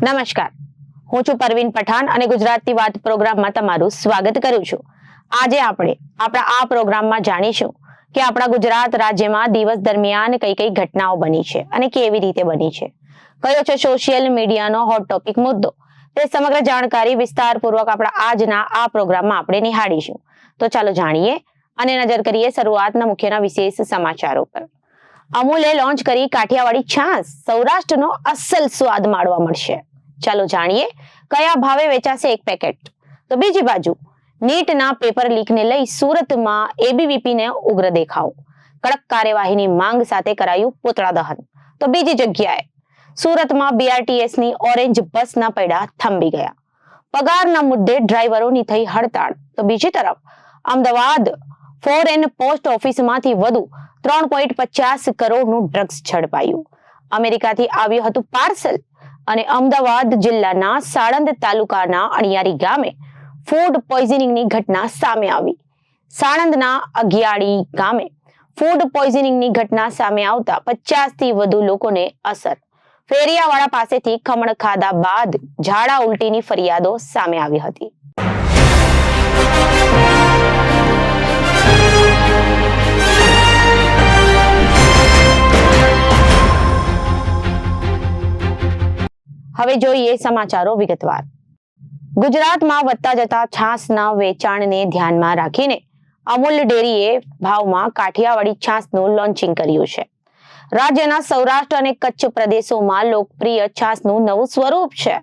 નમસ્કાર, હું છું પરવીન પઠાણ અને ગુજરાતી વાત પ્રોગ્રામમાં તમારું સ્વાગત કરું છું। આજે આપણે આપણા આ પ્રોગ્રામમાં જાણીશું કે આપણા ગુજરાત રાજ્યમાં દિવસ દરમિયાન કઈ કઈ ઘટનાઓ બની છે અને કેવી રીતે બની છે, કયો છે સોશિયલ મીડિયાનો હોટ ટોપિક મુદ્દો, તે સમગ્ર જાણકારી વિસ્તારપૂર્વક આપણા આજના આ પ્રોગ્રામમાં આપણે નિહાળીશું। તો ચાલો જાણીએ અને નજર કરીએ શરૂઆતના મુખ્યના વિશેષ સમાચારો પર। અમૂલે લોન્ચ કરી કાઠિયાવાડી છાશ, સૌરાષ્ટ્રનો અસલ સ્વાદ માણવા મળશે। ચાલો જાણીએ કયા ભાવે વેચાશે એક પેકેટ। તો બીજી બાજુ નીટના પેપર લીકને લઈ સુરતમાં એબીવીપીને ઉગ્ર દેખાવ, કડક કાર્યવાહીની માંગ સાથે કરાયું પૂતળા દહન। તો બીજી જગ્યાએ સુરતમાં બીઆરટીએસની ઓરેન્જ બસના પૈડા થંભી ગયા, પગારના મુદ્દે ડ્રાઈવરોની થઈ હડતાળ। તો બીજી તરફ અમદાવાદ ફોરેન પોસ્ટ ઓફિસમાંથી વધુ 3.50 કરોડનું ડ્રગ્સ ઝડપાયું। અમેરિકાથી આવ્યું હતું પાર્સલ અને અમદાવાદ જિલ્લાના સાણંદ તાલુકાના અણિયારી ગામે ફૂડ પોઈઝનિંગની ઘટના સામે આવી। સાણંદના અગિયાળી ગામે ફૂડ પોઈઝનિંગની ઘટના સામે આવતા 50થી વધુ લોકોને અસર। ફેરિયાવાળા પાસેથી ખમણ ખાધા બાદ ઝાડા ઉલટીની ફરિયાદો સામે આવી હતી। હવે જોઈએ સમાચારો વિગતવાર। ગુજરાતમાં વધતા જતા છાશના વેચાણને ધ્યાનમાં રાખીને અમૂલ ડેરીએ ભાવમાં કાઠિયાવાડી છાશનું લોન્ચિંગ કર્યું છે। રાજ્યના સૌરાષ્ટ્ર અને કચ્છ પ્રદેશોમાં લોકપ્રિય છાશનું નવું સ્વરૂપ છે।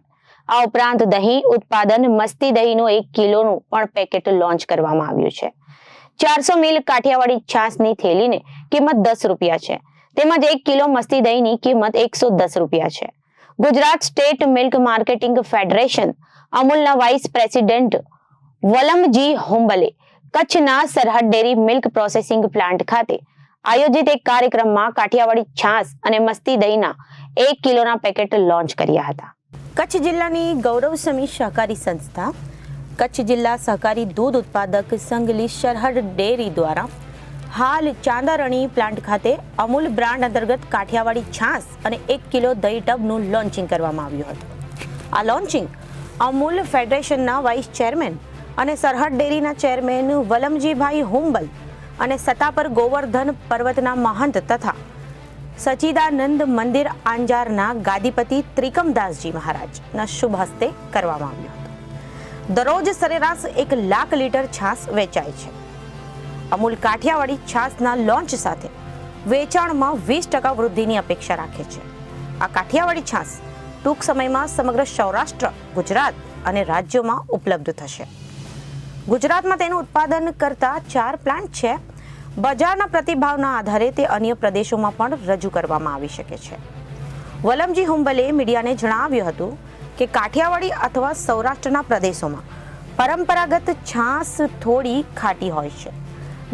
આ ઉપરાંત દહીં ઉત્પાદન મસ્તી દહીંનું 1 કિલોનું પણ પેકેટ લોન્ચ કરવામાં આવ્યું છે। 400 મિલ કાઠિયાવાડી છાશની થેલીની કિંમત 10 રૂપિયા છે, તેમજ 1 કિલો મસ્તી દહીંની કિંમત 110 રૂપિયા છે। Gujarat state milk marketing federation અમૂલના વાઇસ પ્રેસિડેન્ટ વલમજી હુંબલે કચ્છના સરહદ ડેરી મિલ્ક પ્રોસેસિંગ પ્લાન્ટ ખાતે આયોજિત એક કાર્યક્રમમાં કાઠિયાવાડી છાશ અને મસ્તી દહીંના 1 કિલોના પેકેટ લોન્ચ કર્યા હતા। કચ્છ જિલ્લાની ગૌરવસમી સહકારી સંસ્થા કચ્છ જિલ્લા સહકારી દૂધ ઉત્પાદક સંઘની સરહદ ડેરી દ્વારા હાલ ચાંદારણી પ્લાન્ટ ખાતે અમૂલ બ્રાન્ડ અંતર્ગત કાઠિયાવાડી છાશ અને 1 કિલો દહીં ટબનું લોન્ચિંગ કરવામાં આવ્યું હતું। આ લોન્ચિંગ અમૂલ ફેડરેશનના વાઇસ ચેરમેન અને સરહદ ડેરીના ચેરમેન વલમજીભાઈ હુંબલ અને સતાપર ગોવર્ધન પર્વતના મહંત તથા સચિદાનંદ મંદિર આંજારના ગાદીપતિ ત્રિકમદાસજી મહારાજના શુભ હસ્તે કરવામાં આવ્યું હતું। દરરોજ સરેરાશ 1 લાખ લીટર છાશ વેચાય છે। અમૂલ કાઠિયાવાડી છાશના લોન્ચ સાથે વેચાણમાં 20% વૃદ્ધિની અપેક્ષા રાખે છે। આ કાઠિયાવાડી છાશ ટૂંક સમયમાં સમગ્ર સૌરાષ્ટ્ર, ગુજરાત અને રાજ્યોમાં ઉપલબ્ધ થશે। ગુજરાતમાં તેનું ઉત્પાદન કરતા 4 પ્લાન્ટ છે। બજારના પ્રતિભાવના આધારે તે અન્ય પ્રદેશોમાં પણ રજૂ કરવામાં આવી શકે છે। વલમજી હુંબલે મીડિયાને જણાવ્યું હતું કે કાઠિયાવાડી અથવા સૌરાષ્ટ્રના પ્રદેશોમાં પરંપરાગત છાશ થોડી ખાટી હોય છે।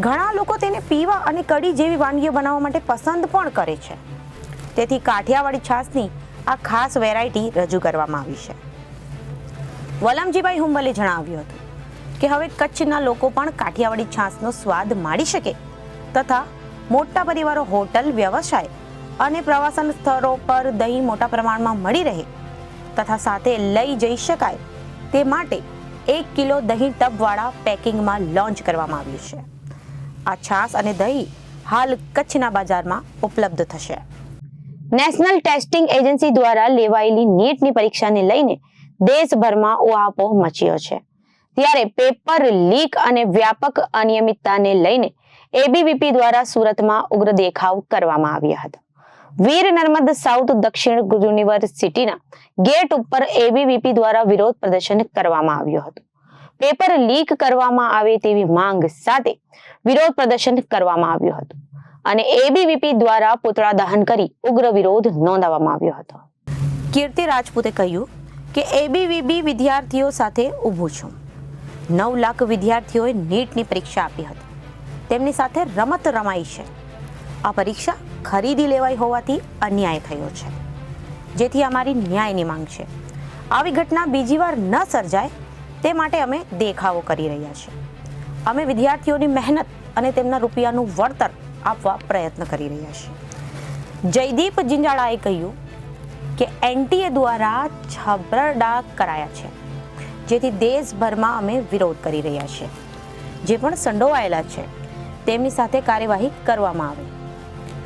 ઘણા લોકો તેને પીવા અને કઢી જેવી વાનગીઓ બનાવવા માટે પસંદ પણ કરે છે, તેથી કાઠિયાવાડી છાશની આ ખાસ વેરાયટી રજૂ કરવામાં આવી છે। વલમજીભાઈ હુંબલે જણાવ્યું હતું કે હવે કચ્છના લોકો પણ કાઠિયાવાડી છાશનો સ્વાદ માણી શકે તથા મોટા પરિવારો, હોટલ વ્યવસાય અને પ્રવાસન સ્થળો પર દહીં મોટા પ્રમાણમાં મળી રહે તથા સાથે લઈ જઈ શકાય તે માટે 1 કિલો દહીં ટબવાળા પેકિંગમાં લોન્ચ કરવામાં આવ્યું છે। આ છાશ અને દહીં હાલ કચ્છના બજારમાં ઉપલબ્ધ થશે। નેશનલ ટેસ્ટિંગ એજન્સી દ્વારા લેવાયેલી નીટની પરીક્ષાને લઈને દેશભરમાં ઉહાપોહ મચ્યો છે, ત્યારે પેપર લીક અને વ્યાપક અનિયમિતતાને લઈને એબીવીપી દ્વારા સુરતમાં ઉગ્ર દેખાવ કરવામાં આવ્યા હતા। વીર નર્મદ સાઉથ દક્ષિણ યુનિવર્સિટીના ગેટ ઉપર એબીવીપી દ્વારા વિરોધ પ્રદર્શન કરવામાં આવ્યું હતું। પેપર લીક કરવામાં આવે તેવી માંગ સાથે વિરોધ પ્રદર્શન કરવામાં આવ્યું હતું અને એબીવીપી દ્વારા પૂતળા દહન કરી ઉગ્ર વિરોધ નોંધાવવામાં આવ્યો હતો। કીર્તિ રાજપૂતે કહ્યું કે એબીવીપી વિદ્યાર્થીઓ સાથે ઊભું છું। 9 લાખ વિદ્યાર્થીઓએ નીટની પરીક્ષા આપી હતી, તેમની સાથે રમત રમાઈ છે। આ પરીક્ષા ખરીદી લેવાઈ હોવાથી અન્યાય થયો છે, જેથી અમારી ન્યાયની માંગ છે। આવી ઘટના બીજી વાર ન સર્જાય તે માટે અમે દેખાવો કરી રહ્યા છીએ। અમે વિદ્યાર્થીઓની મહેનત અને તેમના રૂપિયાનું વળતર આપવા પ્રયત્ન કરી રહ્યા છીએ। જયદીપ જિંજાળાએ કહ્યું કે એનટીએ દ્વારા છબરડા કરાયા છે, જેથી દેશભરમાં અમે વિરોધ કરી રહ્યા છીએ. જે પણ સંડોવાયેલા છે તેમની સાથે કાર્યવાહી કરવામાં આવે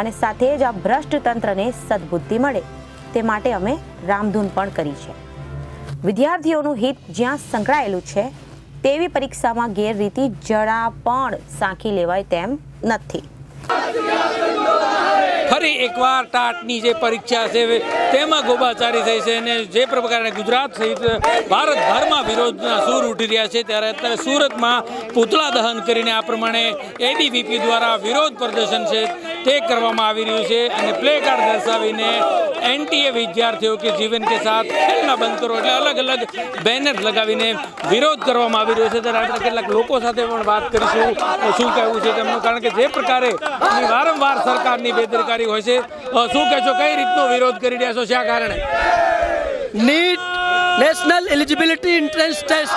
અને સાથે જ આ ભ્રષ્ટ તંત્રને સદબુદ્ધિ મળે તે માટે અમે રામધૂન પણ કરી છે. વિદ્યાર્થીઓનું હિત જ્યાં સંકળાયેલું છે તેવી પરીક્ષામાં ગેરરીતિ જરા પણ સાંખી લેવાય તેમ નથી. ફરી એકવાર ટાટની જે પરીક્ષા છે તેમાં ગોબાચારી થઈ છે અને જે પ્રકારે ગુજરાત સહિત ભારતભરમાં વિરોધના સૂર ઉઠી રહ્યા છે, ત્યારે અત્યારે સુરતમાં પૂતળા દહન કરીને આ પ્રમાણે એબીવીપી દ્વારા વિરોધ પ્રદર્શન છે તે કરવામાં આવી રહ્યું છે અને પ્લે કાર્ડ દર્શાવીને એનટીએ વિદ્યાર્થીઓ કે જીવન કે સાથ ખેલના બંધ કરો એટલે અલગ અલગ બેનર લગાવીને વિરોધ કરવામાં આવી રહ્યો છે. ત્યારે આપણે કેટલાક લોકો સાથે પણ વાત કરીશું શું કહેવું છે તેમનું, કારણ કે જે પ્રકારે વારંવાર સરકારની બેદરકારી હોય છે. શું કહેશો, કઈ રીતનો વિરોધ કરી રહ્યા છો, શા કારણે? NEET national eligibility entrance test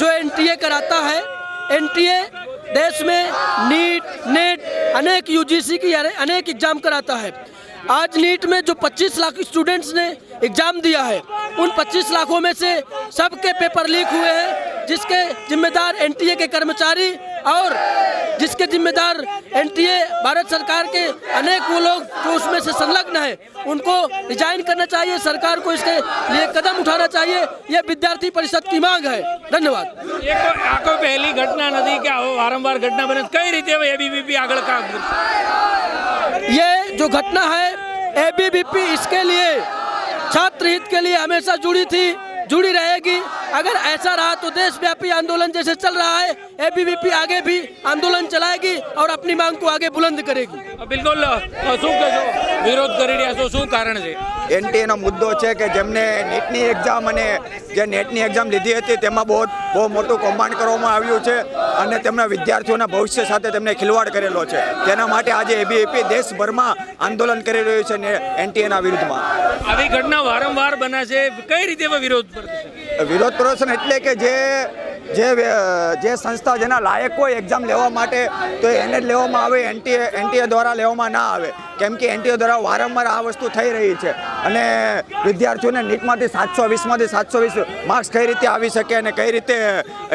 जो एनटीए कराता है, एनटीए देश में नीट नेट अनेक यूजीसी की अनेक एग्जाम कराता है. आज नीट में जो 25 लाख स्टूडेंट्स ने एग्जाम दिया है, उन 25 लाखों में से सबके पेपर लीक हुए हैं, जिसके जिम्मेदार एनटीए के कर्मचारी और जिसके जिम्मेदार एनटीए भारत सरकार के अनेक वो लोग जो उसमें से संलग्न है, उनको रिजाइन करना चाहिए. सरकार को इसके लिए कदम उठाना चाहिए. ये विद्यार्थी परिषद की मांग है. धन्यवाद. આ કોઈ પહેલી ઘટના નથી કે આવો વારંવાર ઘટના બને. કઈ રીતે એબીવીપી આગળ કામ કરશે? ये जो घटना है, एबीवीपी इसके लिए छात्र हित के लिए हमेशा जुड़ी थी, जुड़ी रहेगी. अगर ऐसा रहा तो देशव्यापी आंदोलन जैसे चल रहा है, एबीवीपी आगे भी आंदोलन चलाएगी और अपनी मांग को आगे बुलंद करेगी. બિલકુલ. શું કહેશો, વિરોધ કરી રહ્યા છો, શું કારણ છે? એનટીએનો મુદ્દો છે કે જેમને નેટની એક્ઝામ અને જે નેટની એક્ઝામ લીધી હતી તેમાં બહુ મોટું કૌભાંડ કરવામાં આવ્યું છે અને તેમના વિદ્યાર્થીઓના ભવિષ્ય સાથે તેમને ખિલવાડ કરેલો છે. તેના માટે આજે એબીવીપી દેશભરમાં આંદોલન કરી રહ્યું છે ને એનટીએના વિરુદ્ધમાં. આવી ઘટના વારંવાર બને છે, કઈ રીતે વિરોધ પ્રદર્શન? વિરોધ પ્રદર્શન એટલે કે જે સંસ્થા જેના લાયક હોય એક્ઝામ લેવા માટે તો એને જ લેવામાં આવે, એનટીએ દ્વારા લેવામાં ના આવે. કેમ કે એનટીએ દ્વારા વારંવાર આ વસ્તુ થઈ રહી છે અને વિદ્યાર્થીઓને નીટમાંથી 720માંથી 720 માર્ક્સ કઈ રીતે આવી શકે અને કઈ રીતે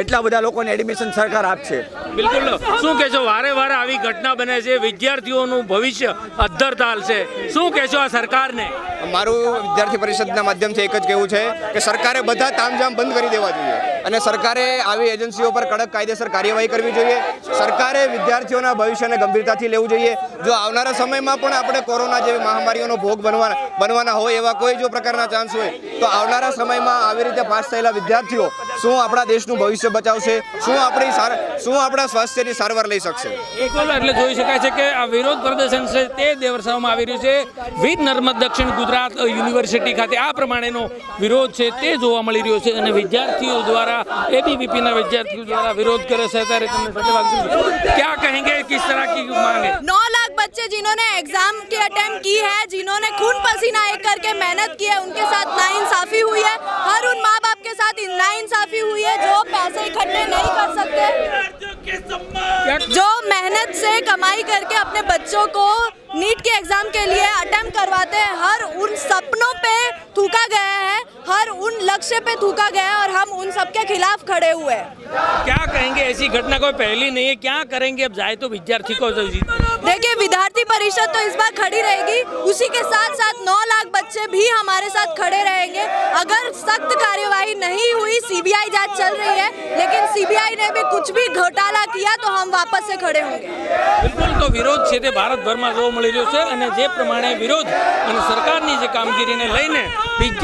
એટલા બધા લોકોને એડમિશન સરકાર આપશે. બિલકુલ. શું કહેશો, વારે વારે આવી ઘટના બને છે, વિદ્યાર્થીઓનું ભવિષ્ય અદ્ધર તાલ છે, શું કહેશો આ સરકારને? મારું વિદ્યાર્થી પરિષદના માધ્યમથી એક જ કહેવું છે કે સરકારે બધા તામઝામ બંધ કરી દેવા જોઈએ અને સરકારે આવી એજન્સીઓ પર કડક કાયદેસર કાર્યવાહી કરવી જોઈએ. સરકારે વિદ્યાર્થીઓના ભવિષ્યને ગંભીરતાથી લેવું જોઈએ. જો આવનારા સમયમાં પણ આપણે કોરોના જેવી મહામારીઓનો ભોગ બનવાના હોય એવા કોઈ જો પ્રકારના ચાન્સ હોય તો આવનારા સમયમાં આવી રીતે પાસ થયેલા વિદ્યાર્થીઓ શું આપણા દેશનું ભવિષ્ય બચાવશે, શું આપણા સ્વાસ્થ્યની સારવાર લઈ શકશે? એટલે જોઈ શકાય છે કે આ વિરોધ પ્રદર્શન છે તે દર્શાવવામાં આવી રહ્યું છે. વીર નર્મદ દક્ષિણ ગુજરાત યુનિવર્સિટી ખાતે આ પ્રમાણેનો વિરોધ છે તે જોવા મળી રહ્યો છે અને વિદ્યાર્થીઓ દ્વારા एबीवीपी विद्यार्थियों द्वारा विरोध करे से क्या कहेंगे, किस तरह की मांग है? 9 लाख बच्चे जिन्होंने एग्जाम के अटेम्प्ट की है, जिन्होंने खून पसीना एक करके मेहनत की है, उनके साथ नाइंसाफी हुई है. हर उन माँ बाप के साथ नाइंसाफी हुई है जो पैसे इकट्ठे नहीं कर सकते, जो मेहनत से कमाई करके अपने बच्चों को नीट के एग्जाम के लिए अटेम्प्ट करवाते हैं. हर उन सपनों पे थूका गया है, हर उन लक्ष्य पे थूका गया है और हम उन सब के खिलाफ खड़े हुए हैं. क्या कहेंगे, ऐसी घटना कोई पहली नहीं है, क्या करेंगे अब जाए तो विद्यार्थी को? देखिए, विद्यार्थी परिषद तो इस बार खड़ी रहेगी, उसी के साथ साथ 9 लाख बच्चे भी हमारे साथ खड़े रहेंगे. अगर सख्त कार्यवाही नहीं हुई, सीबीआई जांच चल रही है, लेकिन सीबीआई ने भी कुछ भी घोटाला किया तो हम वापस से खड़े होंगे. बिल्कुल. तो विरोध છે તે ભારતભરમાં જોવા મળી રહ્યો છે અને જે પ્રમાણે વિરોધ અને સરકારની જે કામગીરીને લઈને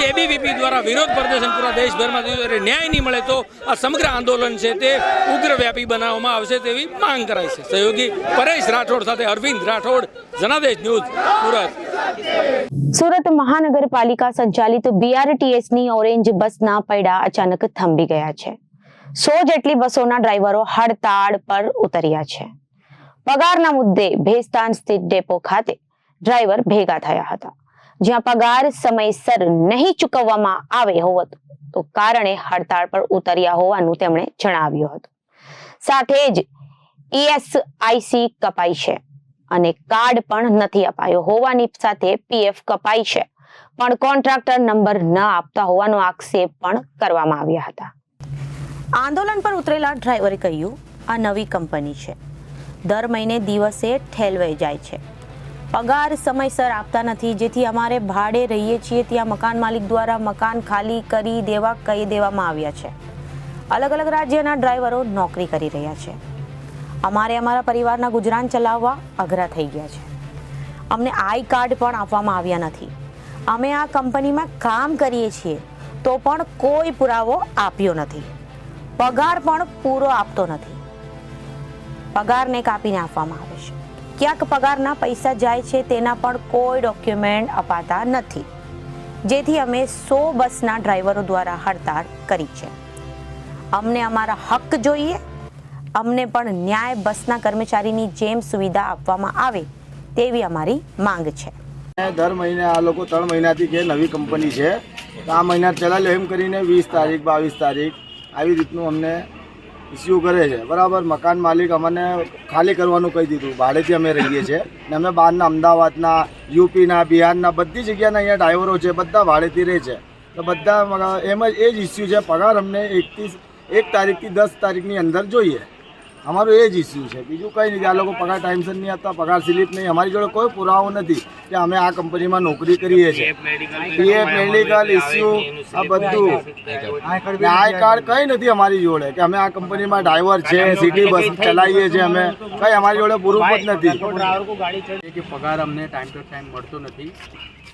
એબીવીપી દ્વારા વિરોધ પ્રદર્શન પૂરા દેશભરમાં થયું અને ન્યાય નહીં મળે તો આ સમગ્ર આંદોલન છે તે ઉગ્રવ્યાપી બનાવવામાં આવશે તેવી માંગ કરાઈ છે. સહયોગી પરેશ રાઠોડ સાથે અરવિંદ રાઠોડ, જનાદેશ ન્યૂઝ, સુરત. સુરત મહાનગરપાલિકા સંચાલિત બીઆરટીએસની ઓરેન્જ બસના પૈડા અચાનક થંભી ગયા છે. 100 જેટલી બસોના ડ્રાઈવરો હડતાળ પર ઉતર્યા છે. પગારના મુદ્દે ભેસ્તાન સ્થિત ડેપો ખાતે ડ્રાઈવર ભેગા થયા હતા, જ્યાં પગાર સમયસર નહીં ચૂકવવામાં આવે હોત તો કારણે હડતાળ પર ઉતર્યા હોવાનું તેમણે જણાવ્યું હતું. સાથે જ ESIC કપાઈ છે અને કાર્ડ પણ નથી અપાયો હોવાની સાથે PF કપાઈ છે પણ કોન્ટ્રાક્ટર નંબર ન આપતા હોવાનો આક્ષેપ પણ કરવામાં આવ્યા હતા. આંદોલન પર ઉતરેલા ડ્રાઈવરે કહ્યું, આ નવી કંપની છે, દર મહિને દિવસે ઠેલવાઈ જાય છે, પગાર સમયસર આપતા નથી, જેથી અમારે ભાડે રહીએ છીએ ત્યાં મકાન માલિક દ્વારા મકાન ખાલી કરી દેવા કહી દેવામાં આવ્યા છે. અલગ અલગ રાજ્યના ડ્રાઈવરો નોકરી કરી રહ્યા છે. અમારે અમારા પરિવારના ગુજરાન ચલાવવા અઘરા થઈ ગયા છે. અમને આઈ કાર્ડ પણ આપવામાં આવ્યા નથી. અમે આ કંપનીમાં કામ કરીએ છીએ તો પણ કોઈ પુરાવો આપ્યો નથી. પગાર પણ પૂરો આપતો નથી. પગારને કાપીને આપવામાં આવે છે. ક્યાંક પગારના પૈસા જાય છે તેના પણ કોઈ ડોક્યુમેન્ટ અપાતા નથી, જેથી અમે 100 બસના ડ્રાઈવરો દ્વારા હડતાળ કરી છે. અમને અમારા હક જોઈએ. અમને પણ ન્યાય બસના કર્મચારીની જેમ સુવિધા આપવામાં આવે તેવી અમારી માંગ છે. દર મહિને આ લોકો 3 મહિનાથી કે નવી કંપની છે તો આ મહિના ચલાવી એમ કરીને 20 તારીખ 22 તારીખ આવી રીતનું અમને ઇસ્યુ કરે છે. બરાબર, મકાન માલિક અમને ખાલી કરવાનું કહી દીધું. ભાડેથી અમે રહીએ છીએ ને અમે બહારના અમદાવાદના, યુપીના, બિહારના બધી જગ્યાના અહીંયા ડ્રાઈવરો છે, બધા ભાડેથી રહે છે. તો બધા એમ જ એ જ ઇસ્યુ છે. પગાર અમને 1 તારીખથી 10 તારીખની અંદર જોઈએ. અમારું એ જ ઇસ્યુ છે, બીજું કંઈ નહીં. કે આ લોકો પગાર ટાઈમસર નહીં આપતા, પગાર સ્લીપ નહીં. અમારી જોડે કોઈ પુરાવો નથી કે અમે આ કંપનીમાં નોકરી કરીએ છીએ. પીએફ, મેડિકલ ઇસ્યુ આ બધું, આઈ કાર્ડ કંઈ નથી અમારી જોડે કે અમે આ કંપનીમાં ડ્રાઈવર છે, સિટી બસ ચલાવીએ છીએ. અમે કંઈ અમારી જોડે પ્રૂફ જ નથી કે પગાર અમને ટાઈમ ટુ ટાઈમ મળતો નથી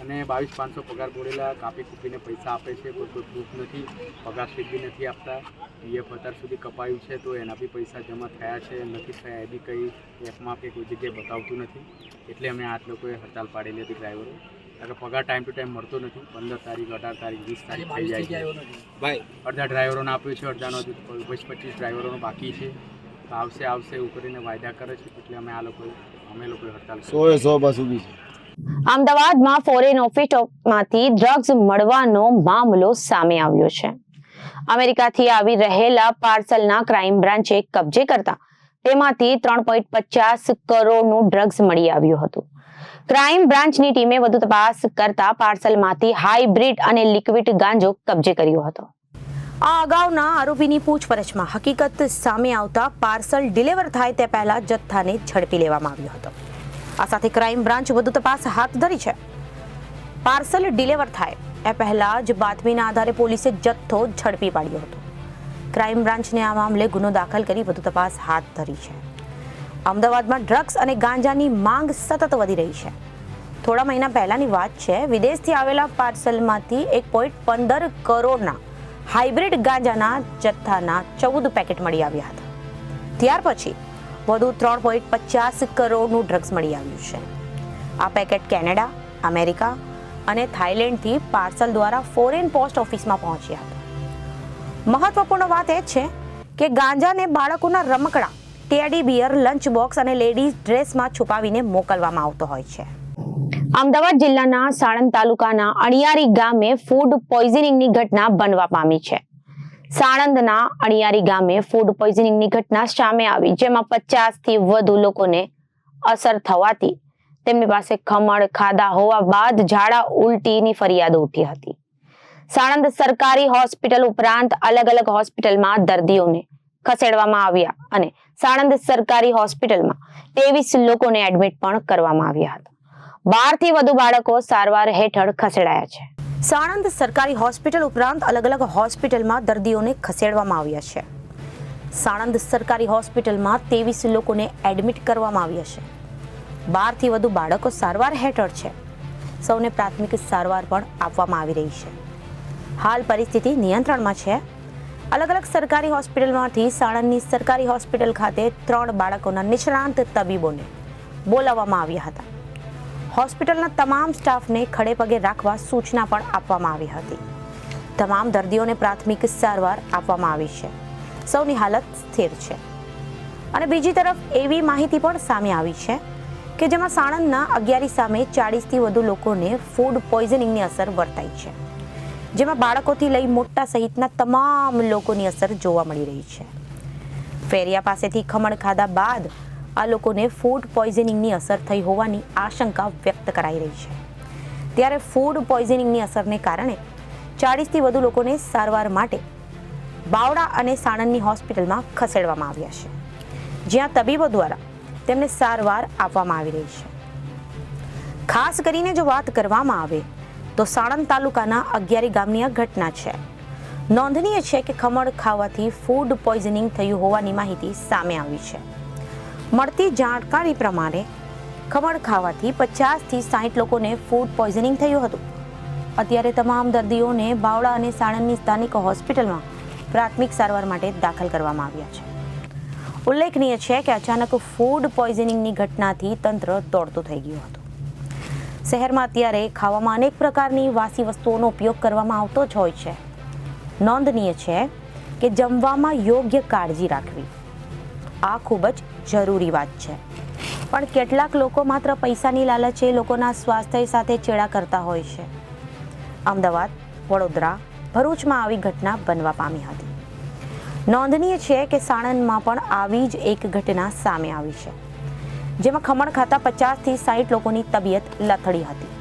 અને 22,500 પગાર બોલેલા કાપી કૂપીને પૈસા આપે છે. કોઈ પ્રૂફ નથી, પગાર સ્લીપ બી નથી આપતા. પીએફ અત્યાર સુધી કપાયું છે તો એના બી પૈસા જમા થયા છે નથી થયા એ બી કંઈ એપમાં કે કોઈ જગ્યાએ બતાવતું નથી. એટલે અમે આ લોકોએ હડતાલ પાડેલી હતી ડ્રાઈવરો, કારણ કે પગાર ટાઈમ ટુ ટાઈમ મળતો નથી. 15 તારીખ, 18 તારીખ, 20 તારીખ થઈ જાય છે. અડધા ડ્રાઈવરોને આપ્યું છે, અડધાનો 20-25 ડ્રાઈવરોનો બાકી છે. તો આવશે એવું કરીને વાયદા કરે છે. એટલે અમે લોકોએ હડતાલ 100 બસ ઊભી છે. અમદાવાદમાં ફોરેન ઓફિસમાંથી ડ્રગ્સ મળવાનો મામલો સામે આવ્યો છે. અમેરિકાથી આવી રહેલા પાર્સલના ક્રાઇમ બ્રાન્ચે કબજે કરતા તેમાંથી 3.50 કરોડનું ડ્રગ્સ મળી આવ્યું હતું. ક્રાઇમ બ્રાન્ચની ટીમે વધુ તપાસ કરતા પાર્સલમાંથી હાઇબ્રિડ અને લિક્વિડ ગાંજો કબજે કર્યો હતો. આ અગાઉના આરોપીની પૂછપરછમાં હકીકત સામે આવતા પાર્સલ ડિલિવર થાય તે પહેલા જથ્થાને ઝડપી લેવામાં આવ્યો હતો. આ સાથે ક્રાઇમ બ્રાન્ચ વધુ તપાસ હાથ ધરી છે. પાર્સલ ડિલિવર થાય એ પહેલા જ બાતમીના આધારે પોલીસે જથ્થો ઝડપી પાડ્યો હતો. ક્રાઇમ બ્રાન્ચને આ મામલે ગુનો દાખલ કરી વધુ તપાસ હાથ ધરી છે. અમદાવાદમાં ડ્રગ્સ અને ગાંજાની માંગ સતત વધી રહી છે. થોડા મહિના પહેલાની વાત છે, વિદેશથી આવેલા પાર્સલમાંથી 1.15 કરોડના હાઇબ્રિડ ગાંજાના જથ્થાના 14 પેકેટ મળી આવ્યા હતા. ત્યાર પછી વધુ 3.50 કરોડનું ડ્રગ્સ મળી આવ્યું છે. આ પેકેટ કેનેડા, અમેરિકા અને થાઇલેન્ડથી પાર્સલ દ્વારા ફોરેન પોસ્ટ ઓફિસમાં પહોંચ્યા હતા. મહત્વપૂર્ણ વાત એ છે કે ગાંજાને બાળકોના રમકડા, ટેડી બિયર, લંચ બોક્સ અને લેડીઝ ડ્રેસમાં છુપાવીને મોકલવામાં આવતો હોય છે. અમદાવાદ જિલ્લાના સાણંદ તાલુકાના અણિયારી ગામે ફૂડ પોઈઝનિંગની ઘટના બનવા પામી છે. સાણંદના અણિયારી ગામે ફૂડ પોઈઝનિંગની ઘટના સામે આવી, જેમાં 50થી વધુ લોકોને અસર થવાથી તેમની પાસે ખમણ ખાધા હોવા બાદ ઝાડા ઉલટીની ફરિયાદો ઉઠી હતી. સાણંદ સરકારી હોસ્પિટલ ઉપરાંત અલગ અલગ હોસ્પિટલમાં દર્દીઓને ખસેડવામાં આવ્યા અને સાણંદ સરકારી હોસ્પિટલમાં 23 લોકોને એડમિટ પણ કરવામાં આવ્યા હતા. 12 થી વધુ બાળકો સારવાર હેઠળ ખસેડાયા છે. સાણંદ સરકારી હોસ્પિટલ ઉપરાંત અલગ અલગ હોસ્પિટલમાં દર્દીઓને ખસેડવામાં આવ્યા છે. સાણંદ સરકારી હોસ્પિટલમાં 23 લોકોને એડમિટ કરવામાં આવ્યા છે. 12 થી વધુ બાળકો સારવાર હેઠળ છે. સૌને પ્રાથમિક સારવાર પણ આપવામાં આવી રહી છે. હાલ પરિસ્થિતિ નિયંત્રણમાં છે. અલગ અલગ સરકારી હોસ્પિટલમાંથી સાણંદની સરકારી હોસ્પિટલ ખાતે 3 બાળકોના નિષ્ણાંત તબીબોને બોલાવવામાં આવ્યા હતા. હોસ્પિટલના તમામ સ્ટાફને ખડે પગે રાખવા સૂચના પણ આપવામાં આવી હતી. તમામ દર્દીઓને પ્રાથમિક સારવાર આપવામાં આવી છે. સૌની હાલત સ્થિર છે. અને બીજી તરફ એવી માહિતી પણ સામે આવી છે કે જેમાં સાણંદના અગિયારી સામે 40 થી વધુ લોકોને ફૂડ પોઈઝનિંગની અસર વર્તાઈ છે, જેમાં બાળકોથી લઈ મોટા સહિતના તમામ લોકોની અસર જોવા મળી રહી છે. ફેરિયા પાસેથી ખમણ ખાધા બાદ આ લોકોને ફૂડ પોઈઝનિંગની અસર થઈ હોવાની આશંકા વ્યક્ત કરાઈ રહી છે. ત્યારે ફૂડ પોઈઝનિંગની અસરને કારણે 40થી વધુ લોકોને સારવાર માટે બાવડા અને સાણંદની હોસ્પિટલમાં ખસેડવામાં આવ્યા છે, જ્યાં તબીબો દ્વારા તેમને સારવાર આપવામાં આવી રહી છે. ખાસ કરીને જો વાત કરવામાં આવે તો સાણંદ તાલુકાના 11 ગામની આ ઘટના છે. નોંધનીય છે કે ખમણ ખાવાથી ફૂડ પોઈઝનિંગ થયું હોવાની માહિતી સામે આવી છે. મળતી જાણકારી પ્રમાણે ખમણ ખાવાથી 50થી 60 લોકોને ફૂડ પોઈઝનિંગ થયું હતું. અત્યારે તમામ દર્દીઓને બાવડા અને સાણંદની સ્થાનિક હોસ્પિટલમાં પ્રાથમિક સારવાર માટે દાખલ કરવામાં આવ્યા છે. ઉલ્લેખનીય છે કે અચાનક ફૂડ પોઈઝનિંગની ઘટનાથી તંત્ર દોડતું થઈ ગયું હતું. શહેરમાં અત્યારે ખાવામાં અનેક પ્રકારની વાસી વસ્તુઓનો ઉપયોગ કરવામાં આવતો જ હોય છે. નોંધનીય છે કે જમવામાં યોગ્ય કાળજી રાખવી આ ખૂબ જ જરૂરી વાત છે, પણ કેટલાક લોકો માત્ર પૈસાની લાલચે લોકોના સ્વાસ્થ્ય સાથે ચેડા કરતા હોય છે. અમદાવાદ, વડોદરા, ભરૂચમાં આવી ઘટના બનવા પામી હતી. નોંધનીય છે કે સાણંદમાં પણ આવી જ એક ઘટના સામે આવી છે, જેમાં ખમણ ખાતા 50થી 60 લોકોની તબિયત લથડી હતી.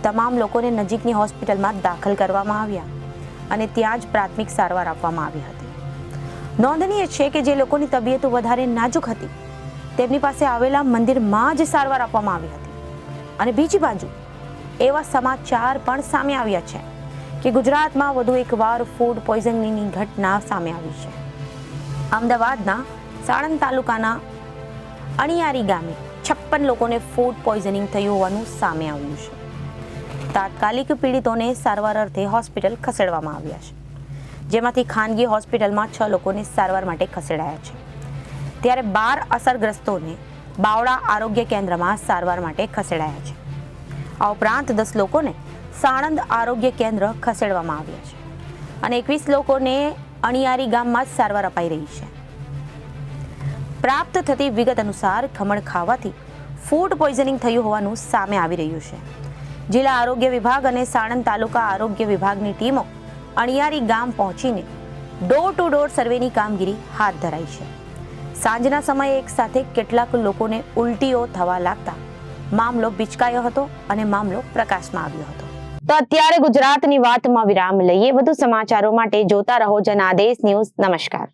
તમામ લોકોને નજીકની હોસ્પિટલમાં દાખલ કરવામાં આવ્યા અને ત્યાં જ પ્રાથમિક સારવાર આપવામાં આવી હતી. નોંધનીય છે કે જે લોકોની તબિયત વધારે નાજુક હતી તેમની પાસે આવેલા મંદિરમાં જ સારવાર આપવામાં આવી હતી. અને બીજી બાજુ એવા સમાચાર પણ સામે આવ્યા છે કે ગુજરાતમાં વધુ એકવાર ફૂડ પોઈઝનિંગની ઘટના સામે આવી છે. અમદાવાદના સાણંદ તાલુકાના અણિયારી ગામે 56 લોકોને ફૂડ પોઈઝનિંગ થયું હોવાનું સામે આવ્યું છે. તાત્કાલિક પીડિતોને સારવાર અર્થે હોસ્પિટલ ખસેડવામાં આવ્યા છે, જેમાંથી ખાનગી હોસ્પિટલમાં 6 લોકોને સારવાર માટે ખસેડાયા છે. ત્યારે 12 અસરગ્રસ્તોને બાવડા આરોગ્ય કેન્દ્રમાં સારવાર માટે ખસેડાયા છે. આ ઉપરાંત 10 લોકોને સાણંદ આરોગ્ય કેન્દ્ર ખસેડવામાં આવ્યા છે અને 21 લોકોને અણિયારી ગામમાં જ સારવાર અપાઈ રહી છે. પ્રાપ્ત થતી વિગત અનુસાર ખમણ ખાવાથી ફૂડ પોઈઝનિંગ થયું હોવાનું સામે આવી રહ્યું છે. જિલ્લા આરોગ્ય વિભાગ અને સાણંદ તાલુકા આરોગ્ય વિભાગની ટીમો અણિયારી ગામ પહોંચીને ડોર ટુ ડોર સર્વેની કામગીરી હાથ ધરાઈ છે. સાંજના સમયે એક સાથે કેટલાક લોકોને ઉલટીઓ થવા લાગતા મામલો બિચકાયો હતો અને મામલો પ્રકાશમાં આવ્યો હતો. તો અત્યારે ગુજરાતની વાતમાં વિરામ લઈએ. વધુ સમાચારો માટે જોતા રહો જનાદેશ ન્યૂઝ. નમસ્કાર.